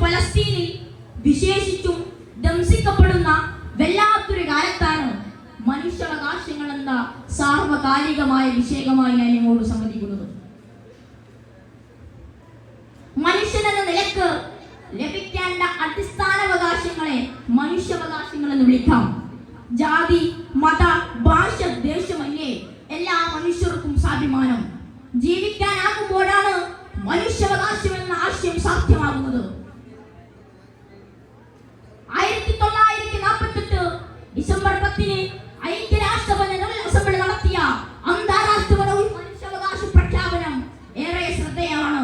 ഫലസ്തീനിൽ വിശേഷിച്ചും ദംശിക്കപ്പെടുന്ന വല്ലാത്തൊരു കാലത്താണ് മനുഷ്യാവകാശങ്ങൾ എന്ന സാർവകാലികമായ വിഷയമായി ഞാൻ നിങ്ങളോട് സംവദിക്കുന്നത്. മനുഷ്യനെന്ന നിലക്ക് ലഭിക്കേണ്ട അടിസ്ഥാനാവകാശങ്ങളെ മനുഷ്യാവകാശങ്ങൾ എന്ന് വിളിക്കാം. ജാതി, മത, ഭാഷ, ദേശമന്യേ എല്ലാ മനുഷ്യർക്കും സ്വാഭിമാനം ജീവിക്കാനാകുമ്പോഴാണ് മനുഷ്യാവകാശം എന്ന ആശയം സാധ്യമാകുന്നത്. 1948 ഡിസംബർ 10 ഐക്യരാഷ്ട്രസഭ ജനറൽ അസംബ്ലി നടത്തിയ അന്താരാഷ്ട്ര മനുഷ്യാവകാശ പ്രഖ്യാപനം ഏറെ ശ്രദ്ധേയമാണ്.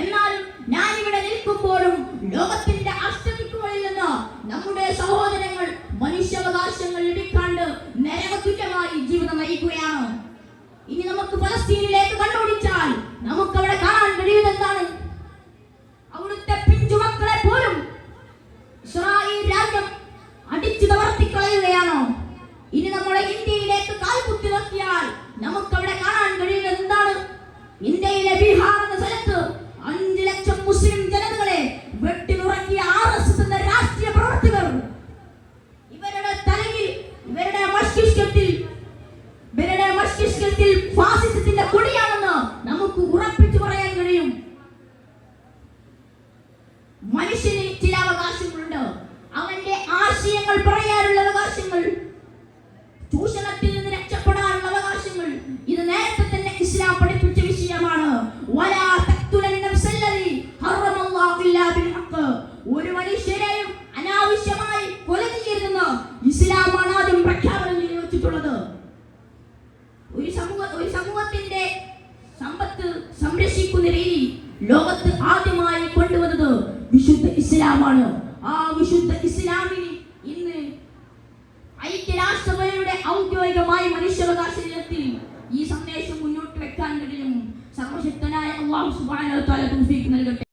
എന്നാൽ ഞാൻ ഇവിടെ നിൽക്കുമ്പോഴും ലോകത്തിന്റെ അഷ്ടദിക്കുകളിൽ നിന്ന് നമ്മുടെ സഹോദരങ്ങൾ മനുഷ്യാവകാശങ്ങൾ ലഭിക്കാണ്ട് നരകതുല്യമായി ജീവിതം നയിക്കുകയാണ്. ഇനി നമുക്ക് ഫലസ്തീനിലേക്ക് കണ്ണോടിച്ചാൽ നമുക്ക് അവിടെ കാണാൻ കഴിയുന്നത് എന്താണ്? അവിടുത്തെ പിഞ്ചുമക്കളെ പോലും ഇസ്രായേൽ രാജ്യം അടിച്ചു തകർത്തിക്കളയുകയാണോ? ഇനി നമ്മുടെ ഇന്ത്യയിലേക്ക് കാൽകുത്തി നോക്കിയാൽ നമുക്ക് അവിടെ കാണാൻ കഴിയുന്നത് എന്താണ്? ഇന്ത്യയിലെ ബീഹാർ എന്ന സ്ഥലത്ത് 5 ലക്ഷം മുസ്ലിം ജനതകളെ വെട്ടിനുറക്കിയ RSS എന്ന രാഷ്ട്രീയ പ്രവർത്തകർ ഇവരുടെ തലയിൽ, ഇവരുടെ മസ്തിഷ്കത്തിൽ ഫാസിസത്തിന്റെ കൊടിയാണെന്ന് നമുക്ക് ഉറപ്പിച്ചു പറയാൻ കഴിയും. മനുഷ്യന് ചില അവകാശങ്ങളുണ്ട്. അവന്റെ ആശയങ്ങൾ പറയാനുള്ള അവകാശങ്ങൾ, ചൂഷണത്തിൽ നിന്ന് രക്ഷപ്പെടാനുള്ള അവകാശങ്ങൾ. ഇത് നേരത്തെ തന്നെ ഇസ്ലാം പഠിപ്പിച്ച വിഷയമാണ്. ഒരു മനുഷ്യരെയും അനാവശ്യമായി കൊല ചെയ്യരുതെന്ന് ഇസ്ലാമാണ് ആദ്യം പ്രഖ്യാപനം ചെയ്തു വെച്ചിട്ടുള്ളത്. ഒരു സമൂഹത്തിന്റെ സമ്പത്ത് സംരക്ഷിക്കുന്ന രീതി ലോകത്ത് ആദ്യമായി കൊണ്ടുവന്നത് വിശുദ്ധ ഇസ്ലാമാണ്. ആ വിശുദ്ധ ഇസ്ലാമിന് ഇന്ന് ഐക്യരാഷ്ട്രസഭയുടെ ഔദ്യോഗികമായ മനുഷ്യാവകാശ ദിനത്തിൽ ഈ സന്ദേശം മുന്നോട്ട് വെക്കാൻ കഴിയും. സർവശക്തനായ അല്ലാഹു സുബ്ഹാനഹു വ തആല തൗഫീഖ് നൽകട്ടെ.